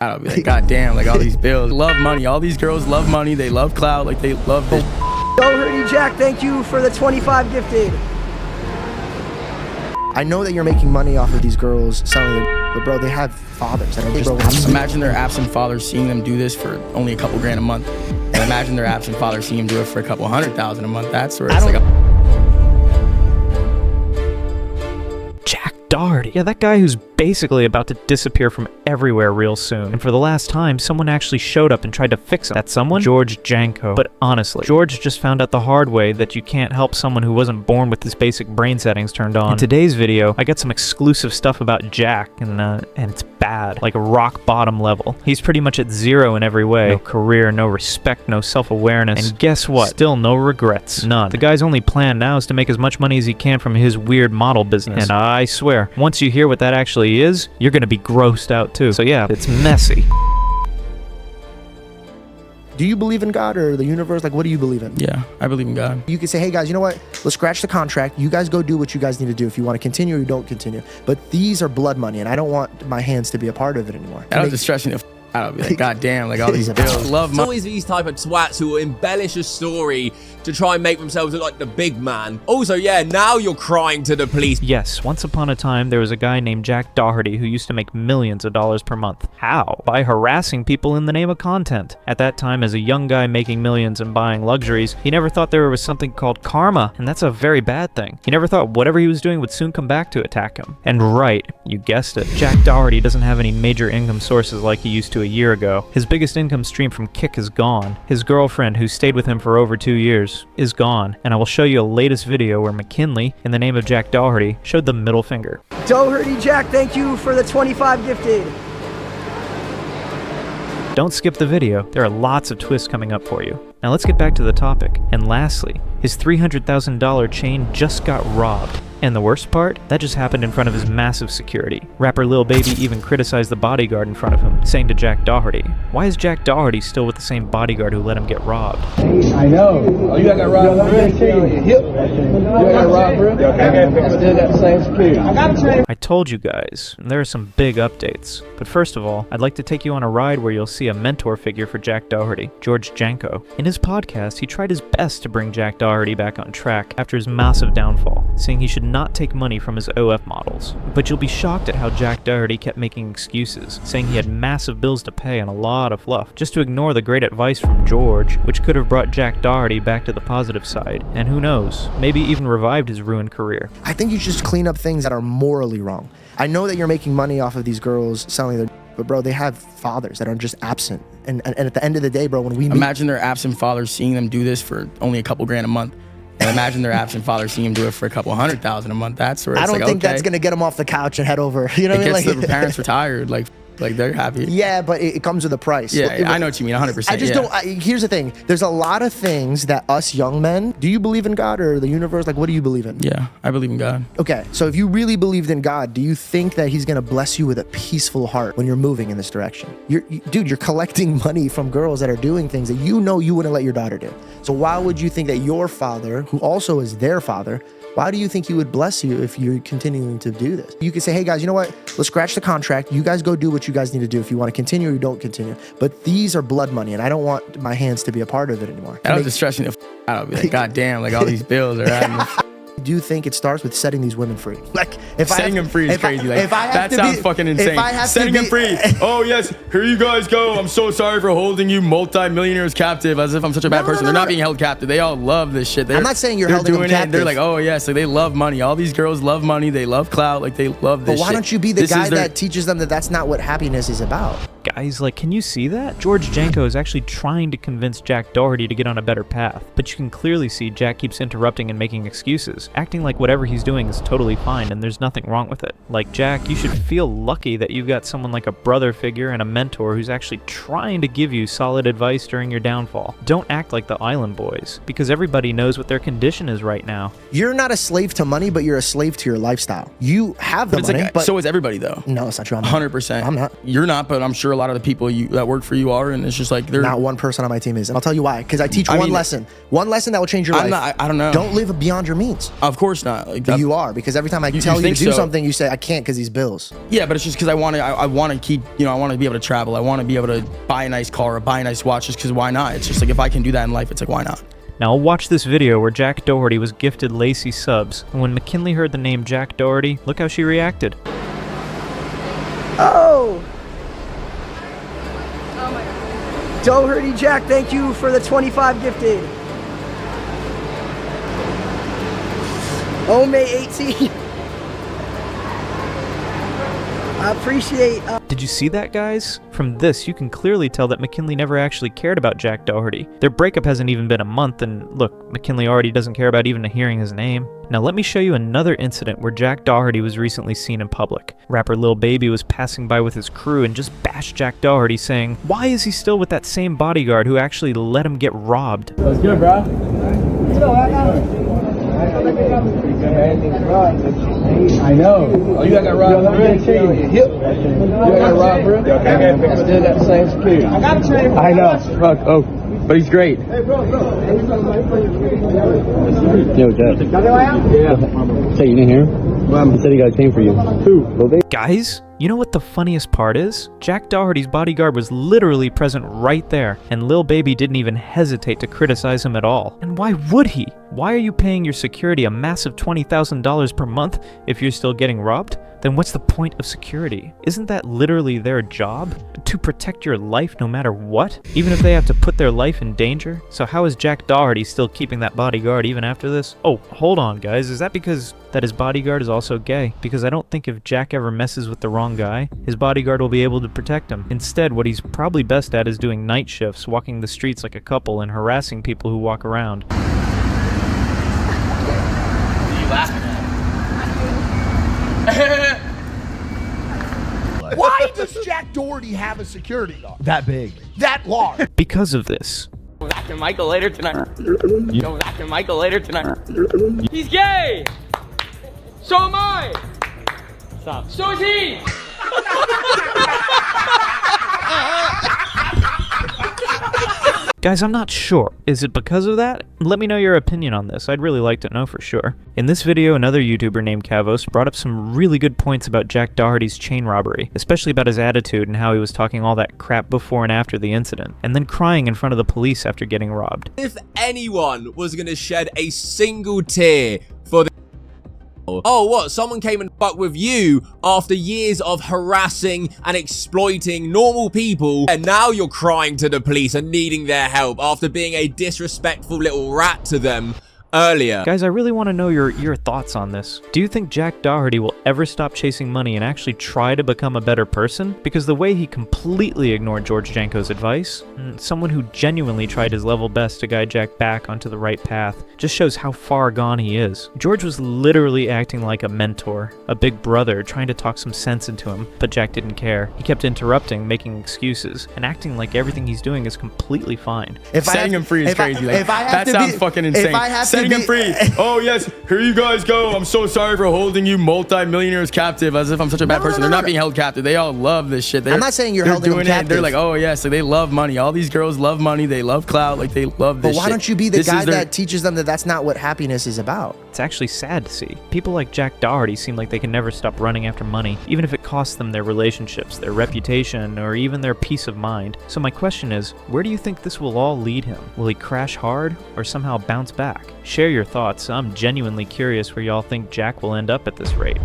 I'll be like, God damn, like all these bills. Love money. All these girls love money. They love clout. Like they love this. Doherty, Jack, thank you for the 25 gifted. I know that you're making money off of these girls selling their, but bro, they have fathers that are just Imagine their absent fathers seeing them do this for only a couple grand a month. And imagine their absent father seeing them do it for a couple $100,000 a month. That's where it's like Jack Doherty. Yeah, that guy who's basically about to disappear from everywhere real soon. And for the last time, someone actually showed up and tried to fix him. That someone? George Janko. But honestly, George just found out the hard way that you can't help someone who wasn't born with his basic brain settings turned on. In today's video, I got some exclusive stuff about Jack, and it's bad. Like rock bottom level. He's pretty much at zero in every way. No career, no respect, no self-awareness. And guess what? Still no regrets. None. The guy's only plan now is to make as much money as he can from his weird model business. And I swear, once you hear what that actually is, you're gonna be grossed out too. So yeah, it's messy. Do you believe in God or the universe? Like, what do you believe in? Yeah, I believe in God. You could say, hey guys, you know what? Let's scratch the contract. You guys go do what you guys need to do. If you want to continue or you don't continue. But these are blood money, and I don't want my hands to be a part of it anymore. That was distressing. I'll be like, God damn, like all these bills. Love money. It's always these type of twats who will embellish a story to try and make themselves look like the big man. Also, yeah, now you're crying to the police. Yes, once upon a time, there was a guy named Jack Doherty who used to make millions of dollars per month. How? By harassing people in the name of content. At that time, as a young guy making millions and buying luxuries, he never thought there was something called karma, and that's a very bad thing. He never thought whatever he was doing would soon come back to attack him. And right, you guessed it, Jack Doherty doesn't have any major income sources like he used to a year ago. His biggest income stream from Kick is gone. His girlfriend, who stayed with him for over 2 years, is gone. And I will show you a latest video where McKinley, in the name of Jack Doherty, showed the middle finger. Doherty, Jack, thank you for the 25 gifted. Don't skip the video. There are lots of twists coming up for you. Now let's get back to the topic. And lastly, his $300,000 chain just got robbed. And the worst part? That just happened in front of his massive security. Rapper Lil Baby even criticized the bodyguard in front of him, saying to Jack Doherty, why is Jack Doherty still with the same bodyguard who let him get robbed? I know. Oh, you got robbed for real? You got robbed for real? I still got the same security. I told you guys, there are some big updates. But first of all, I'd like to take you on a ride where you'll see a mentor figure for Jack Doherty, George Janko. In his podcast, he tried his best to bring Jack Doherty back on track after his massive downfall, saying he should not take money from his OF models. But you'll be shocked at how Jack Doherty kept making excuses, saying he had massive bills to pay and a lot of fluff, just to ignore the great advice from George, which could have brought Jack Doherty back to the positive side, and who knows, maybe even revived his ruined career. I think you should just clean up things that are morally wrong. I know that you're making money off of these girls selling their, but bro, they have fathers that are just absent. And at the end of the day, bro, when we imagine their absent fathers seeing them do this for only a couple grand a month. And imagine their absent father seeing him do it for a couple $100,000 a month. That's where it's I don't like, think okay. that's gonna get him off the couch and head over. You know what I mean? It gets Like, the parents retired. Like they're happy. Yeah, but it comes with a price. Yeah, I know what you mean, 100%. I just don't. Here's the thing. There's a lot of things that us young men. Do you believe in God or the universe? Like, what do you believe in? Yeah, I believe in God. Okay, so if you really believed in God, do you think that He's gonna bless you with a peaceful heart when you're moving in this direction? Dude, you're collecting money from girls that are doing things that you know you wouldn't let your daughter do. So why would you think that your father, who also is their father, why do you think He would bless you if you're continuing to do this? You could say, hey guys, you know what? Let's scratch the contract. You guys go do what you guys need to do. If you want to continue or you don't continue. But these are blood money, and I don't want my hands to be a part of it anymore. That was distressing. I'll be like, God damn, like all these bills are adding. I do think it starts with setting these women free. Like, if setting them free is crazy. Like, that sounds fucking insane. Setting them free. Oh yes, here you guys go. I'm so sorry for holding you multi-millionaires captive. As if I'm such a bad person. They're not being held captive. They all love this shit. I'm not saying you're holding them captive. They're like, oh yes, like they love money. All these girls love money. They love clout. Like they love this. But why don't you be the guy that teaches them that that's not what happiness is about? Guys, like, can you see that? George Janko is actually trying to convince Jack Doherty to get on a better path, but you can clearly see Jack keeps interrupting and making excuses, acting like whatever he's doing is totally fine and there's nothing wrong with it. Like, Jack, you should feel lucky that you've got someone like a brother figure and a mentor who's actually trying to give you solid advice during your downfall. Don't act like the Island Boys, because everybody knows what their condition is right now. You're not a slave to money, but you're a slave to your lifestyle. You have the money, but so is everybody though. No, it's not true. 100%. I'm not. You're not, but I'm sure a lot of the people that work for you are, and it's just like they're not one person on my team is, and I'll tell you why. Because I teach one lesson that will change your life. I don't know. Don't live beyond your means. Of course not. Like, But you are, because every time I tell you to think do so? something, you say I can't because these bills. Yeah, but it's just because I want to keep, you know, I want to be able to travel. I want to be able to buy a nice car or buy a nice watch just because why not? It's just like if I can do that in life, it's like why not? Now, watch this video where Jack Doherty was gifted Lacey subs, and when McKinley heard the name Jack Doherty, look how she reacted. Oh! Oh my God. Doherty Jack, thank you for the 25 gifted. Oh, May 18. I appreciate. Did you see that, guys? From this, you can clearly tell that McKinley never actually cared about Jack Doherty. Their breakup hasn't even been a month, and look, McKinley already doesn't care about even hearing his name. Now let me show you another incident where Jack Doherty was recently seen in public. Rapper Lil Baby was passing by with his crew and just bashed Jack Doherty, saying, "Why is he still with that same bodyguard who actually let him get robbed?" What's good, bro? I know. Oh, you got robbed, bro? You got robbed, bro? I still got the same security. I got a trainer. I know. Fuck. Oh, but he's great. Hey, bro. Yo, Jack. Yeah. Say you didn't hear him? He said he got a chain for you. Who? Guys, you know what the funniest part is? Jack Doherty's bodyguard was literally present right there, and Lil Baby didn't even hesitate to criticize him at all. And why would he? Why are you paying your security a massive $20,000 per month if you're still getting robbed? Then what's the point of security? Isn't that literally their job? To protect your life no matter what? Even if they have to put their life in danger? So how is Jack Doherty still keeping that bodyguard even after this? Oh, hold on guys, is that because that his bodyguard is also gay? Because I don't think if Jack ever messes with the wrong guy, his bodyguard will be able to protect him. Instead, what he's probably best at is doing night shifts, walking the streets like a couple and harassing people who walk around. What are you laughing at? Why does Jack Doherty have a security guard? That big. That large. Because of this. Zach and Michael later tonight. Zach and Michael later tonight. He's gay! So am I! Stop. So is he! Guys, I'm not sure. Is it because of that? Let me know your opinion on this. I'd really like to know for sure. In this video, another YouTuber named Kavos brought up some really good points about Jack Doherty's chain robbery, especially about his attitude and how he was talking all that crap before and after the incident, and then crying in front of the police after getting robbed. If anyone was gonna shed a single tear for the oh, what? Someone came and fucked with you after years of harassing and exploiting normal people, and now you're crying to the police and needing their help after being a disrespectful little rat to them earlier. Guys, I really want to know your thoughts on this. Do you think Jack Doherty will ever stop chasing money and actually try to become a better person? Because the way he completely ignored George Janko's advice, someone who genuinely tried his level best to guide Jack back onto the right path, just shows how far gone he is. George was literally acting like a mentor, a big brother, trying to talk some sense into him, but Jack didn't care. He kept interrupting, making excuses, and acting like everything he's doing is completely fine. Setting him free is crazy. Like, that sounds fucking insane. Setting him free. Oh yes, here you guys go. I'm so sorry for holding you multi-millionaires captive, as if I'm such a bad person. They're not being held captive. They all love this shit. I'm not saying you're holding them captive. They're like, oh yes, like they love money. All these girls love money. They love clout. Like they love this. But why shit. don't you be the guy that teaches them that that's not what happiness is about? It's actually sad to see. People like Jack Doherty seem like they can never stop running after money, even if it costs them their relationships, their reputation, or even their peace of mind. So my question is, where do you think this will all lead him? Will he crash hard or somehow bounce back? Share your thoughts. I'm genuinely curious where y'all think Jack will end up at this rate.